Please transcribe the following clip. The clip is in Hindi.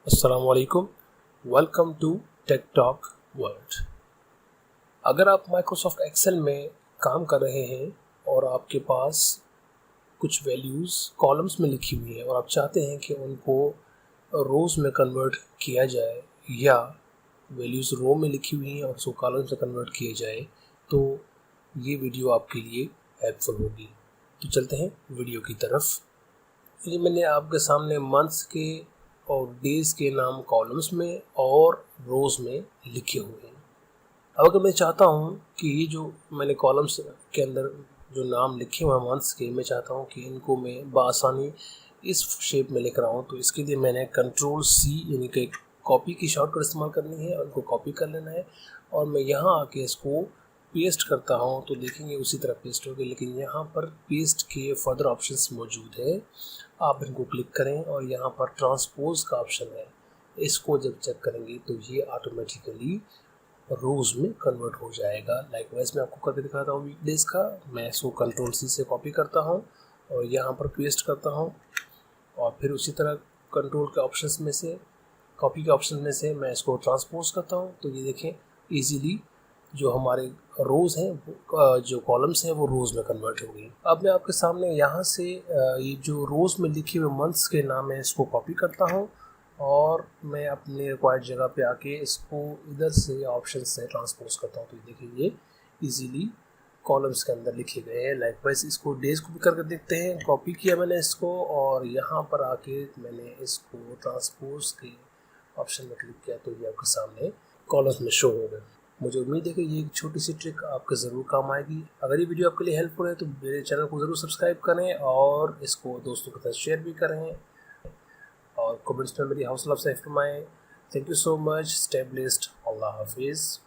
अस्सलाम वालेकुम, welcome to Tech Talk World. अगर आप माइक्रोसॉफ्ट एक्सेल में काम कर रहे हैं और आपके पास कुछ वैल्यूज़ कॉलम्स में लिखी हुई हैं और आप चाहते हैं कि उनको रोज़ में कन्वर्ट किया जाए या वैल्यूज़ रो में लिखी हुई हैं और उसको कॉलम्स में कन्वर्ट किया जाए, तो ये वीडियो आपके लिए हेल्पफुल होगी। तो चलते हैं वीडियो की तरफ। ये मैंने आपके सामने मंथ्स के और डेज़ के नाम कॉलम्स में और रोज़ में लिखे हुए हैं। अब अगर मैं चाहता हूँ कि ये जो मैंने कॉलम्स के अंदर जो नाम लिखे हुए हैं मंथ्स के, मैं चाहता हूँ कि इनको मैं बआसानी इस शेप में लिख रहा हूँ, तो इसके लिए मैंने Ctrl+C यानी कि कॉपी की शॉर्टकट इस्तेमाल करनी है और इनको कॉपी कर लेना है और मैं यहाँ आके इसको पेस्ट करता हूँ तो देखेंगे उसी तरह पेस्ट होगी। लेकिन यहाँ पर पेस्ट के फर्दर ऑप्शंस मौजूद है, आप इनको क्लिक करें और यहाँ पर ट्रांसपोज का ऑप्शन है, इसको जब चेक करेंगे तो ये ऑटोमेटिकली रोज़ में कन्वर्ट हो जाएगा। लाइकवाइज मैं आपको करके दिखाता हूँ वीकडेज़ का। मैं इसको Ctrl+C से कॉपी करता हूँ और यहाँ पर पेस्ट करता हूँ और फिर उसी तरह कंट्रोल के ऑप्शंस में से कॉपी के ऑप्शन में से मैं इसको ट्रांसपोज करता हूँ, तो ये देखें इजीली जो हमारे रोज़ हैं जो कॉलम्स हैं वो रोज़ में कन्वर्ट हो गई। अब मैं आपके सामने यहाँ से ये जो रोज़ में लिखे हुए मंथ्स के नाम है इसको कॉपी करता हूँ और मैं अपने रिक्वायर्ड जगह पे आके इसको इधर से ऑप्शन से ट्रांसपोज करता हूँ, तो देखिए ये इजीली कॉलम्स के अंदर लिखे गए हैं। लाइकवाइज इसको डेज को भी करके देखते हैं। कॉपी किया मैंने इसको और यहाँ पर आके मैंने इसको ट्रांसपोज के ऑप्शन में क्लिक किया तो ये आपके सामने कॉलम्स में शो हो गए। मुझे उम्मीद है कि ये एक छोटी सी ट्रिक आपके ज़रूर काम आएगी। अगर ये वीडियो आपके लिए हेल्पफुल है तो मेरे चैनल को ज़रूर सब्सक्राइब करें और इसको दोस्तों के साथ शेयर भी करें और कमेंट्स में मेरी हौसला अफजाई फरमाएं। Thank you so much. Stay blessed. अल्लाह हाफिज़।